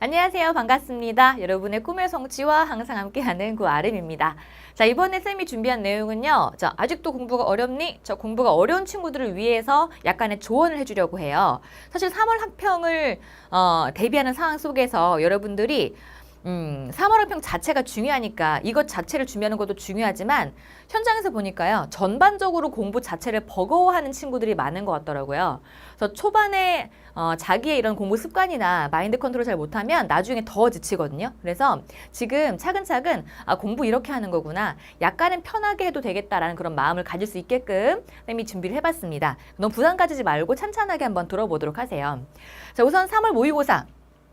안녕하세요. 반갑습니다. 여러분의 꿈의 성취와 항상 함께하는 구아름입니다. 자, 이번에 쌤이 준비한 내용은요. 자, 아직도 공부가 어렵니? 저 공부가 어려운 친구들을 위해서 약간의 조언을 해주려고 해요. 사실 3월 학평을 대비하는 상황 속에서 여러분들이 3월 학평 자체가 중요하니까 이것 자체를 준비하는 것도 중요하지만 현장에서 보니까요. 전반적으로 공부 자체를 버거워하는 친구들이 많은 것 같더라고요. 그래서 초반에 자기의 이런 공부 습관이나 마인드 컨트롤 잘 못하면 나중에 더 지치거든요. 그래서 지금 차근차근 공부 이렇게 하는 거구나. 약간은 편하게 해도 되겠다라는 그런 마음을 가질 수 있게끔 쌤이 준비를 해봤습니다. 너무 부담 가지지 말고 찬찬하게 한번 들어보도록 하세요. 자, 우선 3월 모의고사.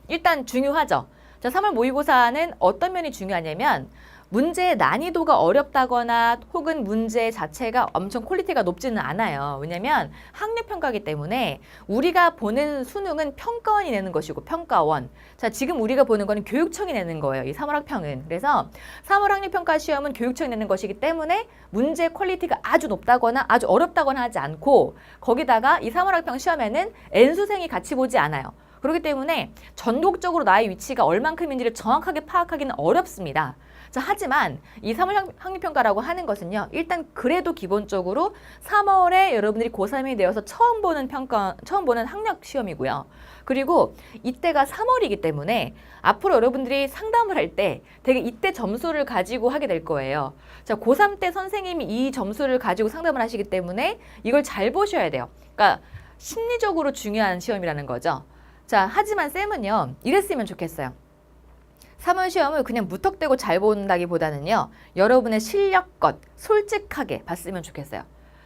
일단 중요하죠. 자, 3월 모의고사는 어떤 면이 중요하냐면 문제의 난이도가 어렵다거나 혹은 문제 자체가 엄청 퀄리티가 높지는 않아요. 왜냐면 학력평가이기 때문에 우리가 보는 수능은 평가원이 내는 것이고 평가원. 자, 지금 우리가 보는 거는 교육청이 내는 거예요. 이 3월 학평은. 그래서 3월 학력평가 시험은 교육청이 내는 것이기 때문에 문제 퀄리티가 아주 높다거나 아주 어렵다거나 하지 않고 거기다가 이 3월 학평 시험에는 N수생이 같이 보지 않아요. 그렇기 때문에 전국적으로 나의 위치가 얼만큼인지를 정확하게 파악하기는 어렵습니다. 자, 하지만 이 3월 학력평가라고 하는 것은요. 일단 그래도 기본적으로 3월에 여러분들이 고3이 되어서 처음 보는 학력 시험이고요. 그리고 이때가 3월이기 때문에 앞으로 여러분들이 상담을 할 때 되게 이때 점수를 가지고 하게 될 거예요. 자, 고3 때 선생님이 이 점수를 가지고 상담을 하시기 때문에 이걸 잘 보셔야 돼요. 그러니까 심리적으로 중요한 시험이라는 거죠. 자, 하지만 쌤은요. 이랬으면 좋겠어요. 3월 시험을 그냥 무턱대고 잘 본다기보다는요. 여러분의 실력껏 솔직하게 봤으면 좋겠어요.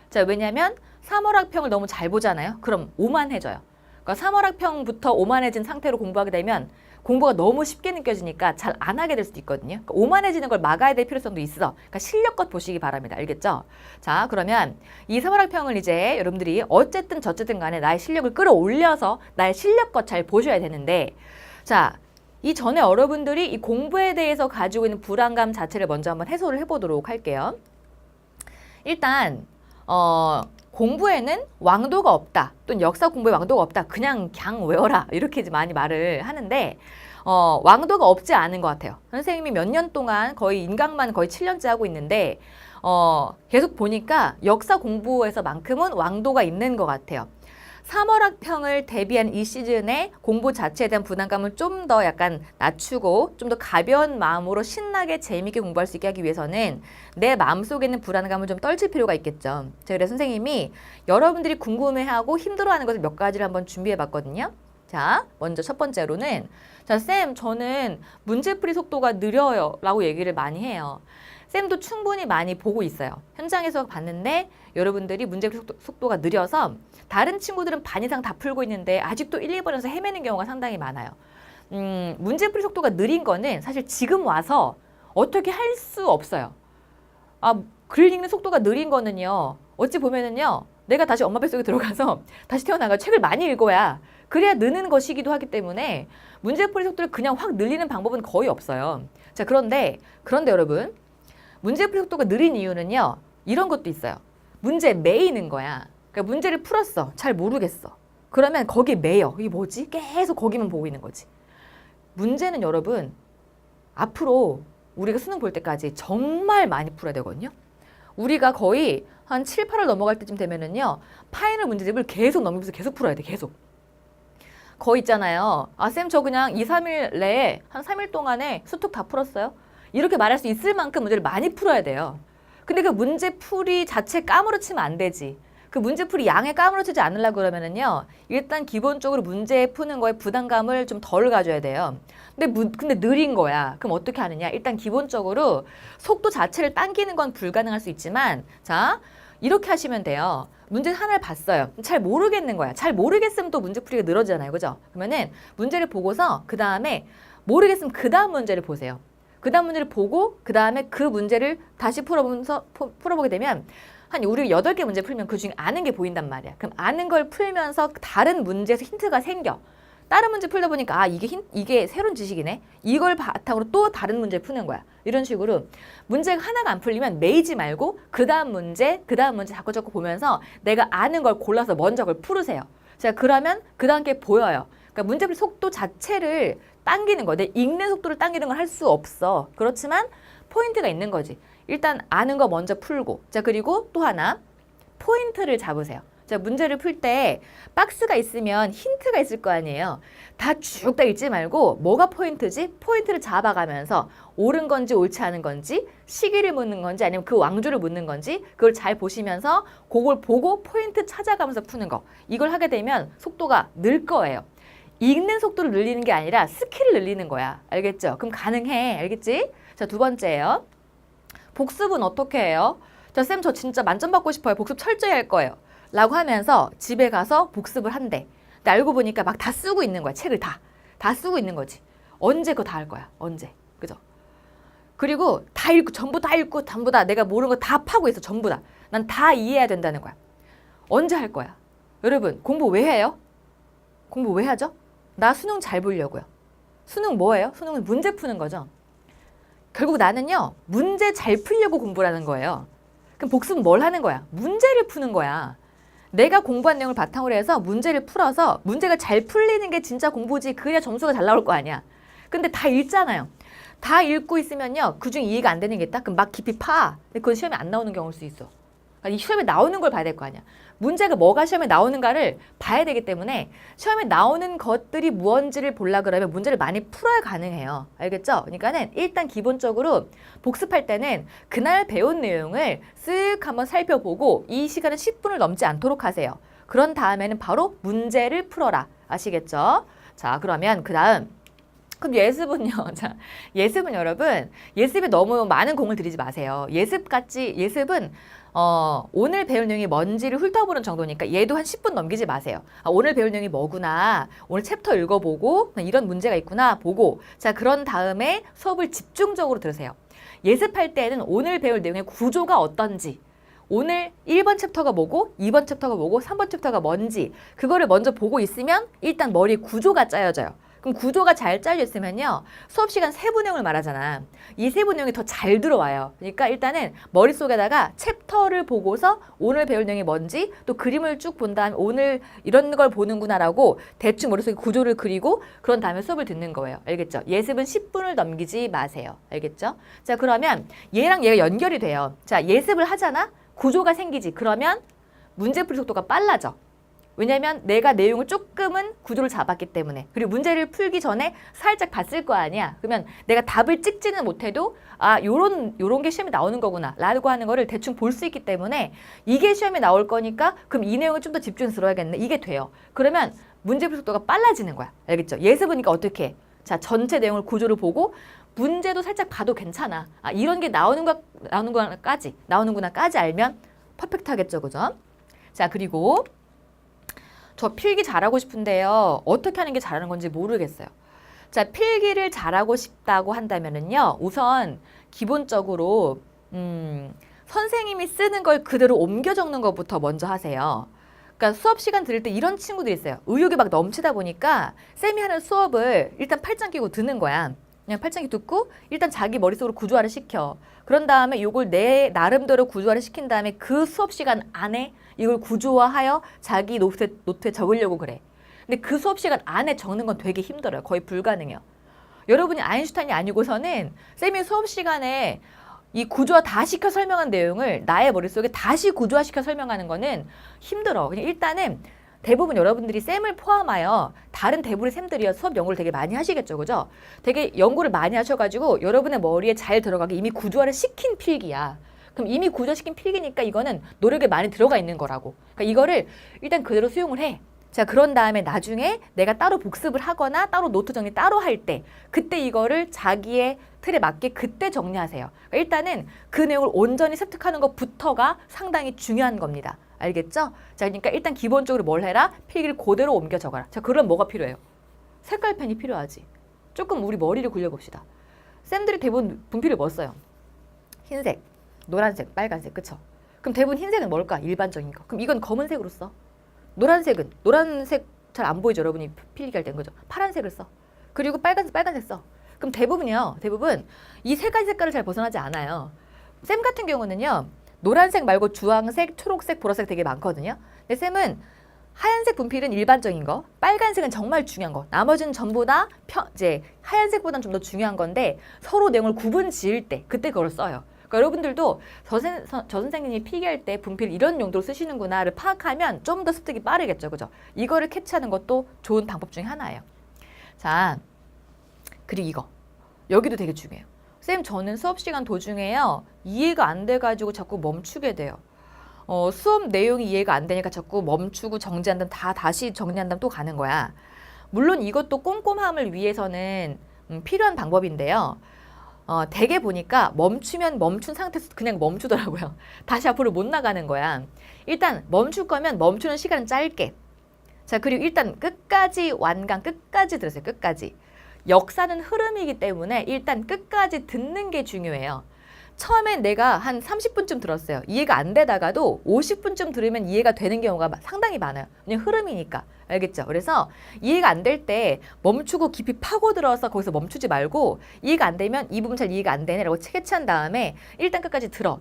자, 왜냐면 3월 학평을 너무 잘 보잖아요. 그럼 오만해져요. 그러니까 3월 학평부터 오만해진 상태로 공부하게 되면 공부가 너무 쉽게 느껴지니까 잘 안 하게 될 수도 있거든요. 그러니까 오만해지는 걸 막아야 될 필요성도 있어. 그러니까 실력껏 보시기 바랍니다. 알겠죠? 자, 그러면 이 3월 학평을 이제 여러분들이 어쨌든 저쨌든 간에 나의 실력을 끌어올려서 나의 실력껏 잘 보셔야 되는데 자, 이 전에 여러분들이 이 공부에 대해서 가지고 있는 불안감 자체를 먼저 한번 해소를 해보도록 할게요. 일단 공부에는 왕도가 없다. 또는 역사 공부에 왕도가 없다. 그냥 외워라. 이렇게 많이 말을 하는데 왕도가 없지 않은 것 같아요. 선생님이 몇 년 동안 거의 인강만 거의 7년째 하고 있는데 계속 보니까 역사 공부에서만큼은 왕도가 있는 것 같아요. 3월 학평을 대비한 이 시즌에 공부 자체에 대한 부담감을 좀 더 약간 낮추고 좀 더 가벼운 마음으로 신나게 재미있게 공부할 수 있게 하기 위해서는 내 마음속에 있는 불안감을 좀 떨칠 필요가 있겠죠. 그래서 선생님이 여러분들이 궁금해하고 힘들어하는 것을 몇 가지를 한번 준비해 봤거든요. 자, 먼저 첫 번째로는 자, 쌤, 저는 문제풀이 속도가 느려요 라고 얘기를 많이 해요. 쌤도 충분히 많이 보고 있어요. 현장에서 봤는데 여러분들이 문제풀이 속도가 느려서 다른 친구들은 반 이상 다 풀고 있는데 아직도 1, 2번에서 헤매는 경우가 상당히 많아요. 문제풀이 속도가 느린 거는 사실 지금 와서 어떻게 할 수 없어요. 글 읽는 속도가 느린 거는요. 어찌 보면은요. 내가 다시 엄마 뱃속에 들어가서 다시 태어나가 책을 많이 읽어야 그래야 느는 것이기도 하기 때문에 문제풀이 속도를 그냥 확 늘리는 방법은 거의 없어요. 자, 그런데 여러분 문제풀이 속도가 느린 이유는요. 이런 것도 있어요. 문제에 매이는 거야. 그러니까 문제를 풀었어. 잘 모르겠어. 그러면 거기에 매여. 이게 뭐지? 계속 거기만 보고 있는 거지. 문제는 여러분 앞으로 우리가 수능 볼 때까지 정말 많이 풀어야 되거든요. 우리가 거의 한 7, 8월 넘어갈 때쯤 되면은요. 파이널 문제집을 계속 넘기면서 계속 풀어야 돼. 계속. 거의 있잖아요. 쌤 저 그냥 2, 3일 내에 한 3일 동안에 수특 다 풀었어요. 이렇게 말할 수 있을 만큼 문제를 많이 풀어야 돼요. 근데 그 문제풀이 자체 까무러치면 안 되지. 그 문제풀이 양에 까무러치지 않으려고 그러면은요. 일단 기본적으로 문제 푸는 거에 부담감을 좀 덜 가져야 돼요. 근데 느린 거야. 그럼 어떻게 하느냐? 일단 기본적으로 속도 자체를 당기는 건 불가능할 수 있지만 자, 이렇게 하시면 돼요. 문제 하나를 봤어요. 잘 모르겠는 거야. 잘 모르겠으면 또 문제풀이가 늘어지잖아요. 그죠? 그러면은 문제를 보고서 그 다음에 모르겠으면 그 다음 문제를 보세요. 그 다음 문제를 보고 그 다음에 그 문제를 다시 풀어보게 되면 한 우리 8개 문제 풀면 그 중에 아는 게 보인단 말이야. 그럼 아는 걸 풀면서 다른 문제에서 힌트가 생겨. 다른 문제 풀다 보니까 이게 새로운 지식이네. 이걸 바탕으로 또 다른 문제 푸는 거야. 이런 식으로 문제가 하나가 안 풀리면 매이지 말고 그 다음 문제 자꾸 보면서 내가 아는 걸 골라서 먼저 그걸 풀으세요. 자, 그러면 그 다음 게 보여요. 그러니까 문제풀이 속도 자체를 당기는 거, 내 읽는 속도를 당기는 건 할 수 없어. 그렇지만 포인트가 있는 거지. 일단 아는 거 먼저 풀고, 자 그리고 또 하나 포인트를 잡으세요. 자 문제를 풀 때 박스가 있으면 힌트가 있을 거 아니에요. 다 쭉 다 읽지 말고 뭐가 포인트지? 포인트를 잡아가면서 옳은 건지 옳지 않은 건지 시기를 묻는 건지 아니면 그 왕조를 묻는 건지 그걸 잘 보시면서 그걸 보고 포인트 찾아가면서 푸는 거. 이걸 하게 되면 속도가 늘 거예요. 읽는 속도를 늘리는 게 아니라 스킬을 늘리는 거야. 알겠죠? 그럼 가능해. 알겠지? 자, 두 번째예요. 복습은 어떻게 해요? 자, 쌤 저 진짜 만점 받고 싶어요. 복습 철저히 할 거예요. 라고 하면서 집에 가서 복습을 한대. 근데 알고 보니까 막 다 쓰고 있는 거야. 책을 다. 다 쓰고 있는 거지. 언제 그거 다 할 거야. 언제. 그죠? 그리고 다 읽고 전부 다 읽고 전부 다 내가 모르는 거 다 파고 있어. 전부 다. 난 다 이해해야 된다는 거야. 언제 할 거야? 여러분 공부 왜 해요? 공부 왜 하죠? 나 수능 잘 보려고요. 수능 뭐예요? 수능은 문제 푸는 거죠. 결국 나는요. 문제 잘 풀려고 공부를 하는 거예요. 그럼 복습은 뭘 하는 거야? 문제를 푸는 거야. 내가 공부한 내용을 바탕으로 해서 문제를 풀어서 문제가 잘 풀리는 게 진짜 공부지. 그래야 점수가 잘 나올 거 아니야. 근데 다 읽잖아요. 다 읽고 있으면요. 그중 이해가 안 되는 게 있다? 그럼 막 깊이 파. 근데 그건 시험에 안 나오는 경우일 수 있어. 이 시험에 나오는 걸 봐야 될 거 아니야. 문제가 뭐가 시험에 나오는가를 봐야 되기 때문에 시험에 나오는 것들이 무언지를 보려 그러면 문제를 많이 풀어야 가능해요. 알겠죠? 그러니까는 일단 기본적으로 복습할 때는 그날 배운 내용을 쓱 한번 살펴보고 이 시간은 10분을 넘지 않도록 하세요. 그런 다음에는 바로 문제를 풀어라. 아시겠죠? 자, 그러면 그 다음 그럼 예습은요. 자, 예습은 여러분, 예습에 너무 많은 공을 들이지 마세요. 예습은 오늘 배울 내용이 뭔지를 훑어보는 정도니까 얘도 한 10분 넘기지 마세요. 아, 오늘 배울 내용이 뭐구나. 오늘 챕터 읽어보고 이런 문제가 있구나 보고 자 그런 다음에 수업을 집중적으로 들으세요. 예습할 때는 오늘 배울 내용의 구조가 어떤지 오늘 1번 챕터가 뭐고 2번 챕터가 뭐고 3번 챕터가 뭔지 그거를 먼저 보고 있으면 일단 머리 구조가 짜여져요. 그럼 구조가 잘 짜여 있으면요. 수업 시간 세부 내용을 말하잖아. 이 세부 내용이 더 잘 들어와요. 그러니까 일단은 머릿속에다가 챕터를 보고서 오늘 배울 내용이 뭔지 또 그림을 쭉 본 다음에 오늘 이런 걸 보는구나라고 대충 머릿속에 구조를 그리고 그런 다음에 수업을 듣는 거예요. 알겠죠? 예습은 10분을 넘기지 마세요. 알겠죠? 자, 그러면 얘랑 얘가 연결이 돼요. 자, 예습을 하잖아? 구조가 생기지. 그러면 문제풀이 속도가 빨라져. 왜냐면 내가 내용을 조금은 구조를 잡았기 때문에 그리고 문제를 풀기 전에 살짝 봤을 거 아니야. 그러면 내가 답을 찍지는 못해도 아 요런 게 시험에 나오는 거구나 라고 하는 거를 대충 볼 수 있기 때문에 이게 시험에 나올 거니까 그럼 이 내용을 좀 더 집중해서 들어야겠네. 이게 돼요. 그러면 문제풀이 속도가 빨라지는 거야. 알겠죠? 예습이니까 어떻게 해? 자, 전체 내용을 구조를 보고 문제도 살짝 봐도 괜찮아. 아 이런 게 나오는구나까지 알면 퍼펙트하겠죠. 그죠? 자, 그리고 저 필기 잘하고 싶은데요. 어떻게 하는 게 잘하는 건지 모르겠어요. 자, 필기를 잘하고 싶다고 한다면은요. 우선 기본적으로 선생님이 쓰는 걸 그대로 옮겨 적는 것부터 먼저 하세요. 그러니까 수업 시간 들을 때 이런 친구들이 있어요. 의욕이 막 넘치다 보니까 쌤이 하는 수업을 일단 팔짱 끼고 듣는 거야. 그냥 팔짱 끼고 듣고 일단 자기 머릿속으로 구조화를 시켜. 그런 다음에 이걸 내 나름대로 구조화를 시킨 다음에 그 수업 시간 안에 이걸 구조화하여 자기 노트에 적으려고 그래. 근데 그 수업 시간 안에 적는 건 되게 힘들어요. 거의 불가능해요. 여러분이 아인슈타인이 아니고서는 쌤이 수업 시간에 이 구조화 다 시켜 설명한 내용을 나의 머릿속에 다시 구조화시켜 설명하는 거는 힘들어. 그냥 일단은 대부분 여러분들이 쌤을 포함하여 다른 대부분의 쌤들이요 수업 연구를 되게 많이 하시겠죠. 그죠? 되게 연구를 많이 하셔가지고 여러분의 머리에 잘 들어가게 이미 구조화를 시킨 필기야. 그럼 이미 구조시킨 필기니까 이거는 노력이 많이 들어가 있는 거라고. 그러니까 이거를 일단 그대로 수용을 해. 자, 그런 다음에 나중에 내가 따로 복습을 하거나 따로 노트 정리 따로 할 때 그때 이거를 자기의 틀에 맞게 그때 정리하세요. 그러니까 일단은 그 내용을 온전히 습득하는 것부터가 상당히 중요한 겁니다. 알겠죠? 자, 그러니까 일단 기본적으로 뭘 해라? 필기를 그대로 옮겨 적어라. 자, 그럼 뭐가 필요해요? 색깔펜이 필요하지. 조금 우리 머리를 굴려봅시다. 쌤들이 대부분 분필을 뭐 써요? 흰색, 노란색, 빨간색, 그쵸? 그럼 대부분 흰색은 뭘까? 일반적인 거. 그럼 이건 검은색으로 써. 노란색은? 노란색 잘 안 보이죠? 여러분이 필기할 땐 거죠? 파란색을 써. 그리고 빨간색 써. 그럼 대부분 이 세 가지 색깔을 잘 벗어나지 않아요. 쌤 같은 경우는요. 노란색 말고 주황색, 초록색, 보라색 되게 많거든요. 근데 쌤은 하얀색 분필은 일반적인 거, 빨간색은 정말 중요한 거. 나머지는 전부 다 이제 하얀색보다는 좀 더 중요한 건데 서로 내용을 구분 지을 때 그때 그걸 써요. 그러니까 여러분들도 저 선생님이 필기할 때 분필 이런 용도로 쓰시는구나를 파악하면 좀 더 습득이 빠르겠죠. 그죠? 이거를 캐치하는 것도 좋은 방법 중에 하나예요. 자, 그리고 이거. 여기도 되게 중요해요. 쌤, 저는 수업 시간 도중에요. 이해가 안 돼가지고 자꾸 멈추게 돼요. 수업 내용이 이해가 안 되니까 자꾸 멈추고 정지한 다음 다시 정리한 다음 또 가는 거야. 물론 이것도 꼼꼼함을 위해서는 필요한 방법인데요. 대개 보니까 멈추면 멈춘 상태에서 그냥 멈추더라고요. 다시 앞으로 못 나가는 거야. 일단 멈출 거면 멈추는 시간은 짧게. 자, 그리고 일단 끝까지 완강, 끝까지 들으세요. 끝까지. 역사는 흐름이기 때문에 일단 끝까지 듣는 게 중요해요. 처음엔 내가 한 30분쯤 들었어요. 이해가 안 되다가도 50분쯤 들으면 이해가 되는 경우가 상당히 많아요. 그냥 흐름이니까. 알겠죠? 그래서 이해가 안 될 때 멈추고 깊이 파고들어서 거기서 멈추지 말고 이해가 안 되면 이 부분 잘 이해가 안 되네 라고 캐치한 다음에 일단 끝까지 들어.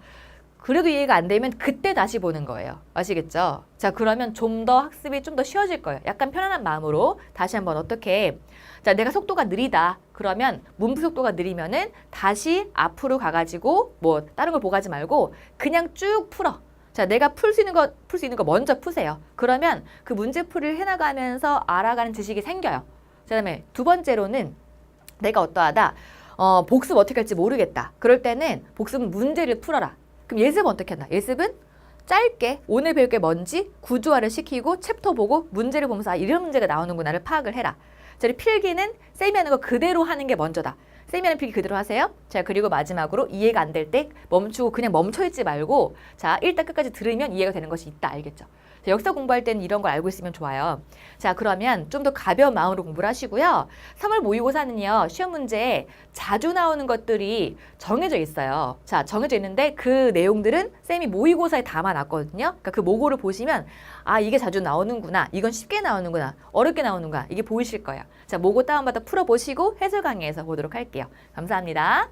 그래도 이해가 안 되면 그때 다시 보는 거예요. 아시겠죠? 자, 그러면 좀 더 학습이 좀 더 쉬워질 거예요. 약간 편안한 마음으로 다시 한번 어떻게 자, 내가 속도가 느리다. 그러면 문부 속도가 느리면은 다시 앞으로 가가지고 뭐 다른 걸 보고 하지 말고 그냥 쭉 풀어. 자, 내가 풀 수 있는 거 먼저 푸세요. 그러면 그 문제풀이를 해나가면서 알아가는 지식이 생겨요. 그다음에 두 번째로는 내가 어떠하다. 복습 어떻게 할지 모르겠다. 그럴 때는 복습은 문제를 풀어라. 그럼 예습은 어떻게 한다? 예습은 짧게 오늘 배울 게 뭔지 구조화를 시키고 챕터 보고 문제를 보면서 아, 이런 문제가 나오는구나를 파악을 해라. 자, 필기는 쌤이 하는 거 그대로 하는 게 먼저다. 쌤이 하는 필기 그대로 하세요. 자, 그리고 마지막으로 이해가 안 될 때 멈추고 그냥 멈춰있지 말고 자, 일단 끝까지 들으면 이해가 되는 것이 있다. 알겠죠? 자, 역사 공부할 때는 이런 걸 알고 있으면 좋아요. 자, 그러면 좀 더 가벼운 마음으로 공부를 하시고요. 3월 모의고사는요. 시험 문제에 자주 나오는 것들이 정해져 있어요. 자, 정해져 있는데 그 내용들은 쌤이 모의고사에 담아놨거든요. 그러니까 그 모고를 보시면 아, 이게 자주 나오는구나. 이건 쉽게 나오는구나. 어렵게 나오는구나. 이게 보이실 거예요. 자, 모고 다운받아 풀어보시고 해설 강의에서 보도록 할게요. 감사합니다.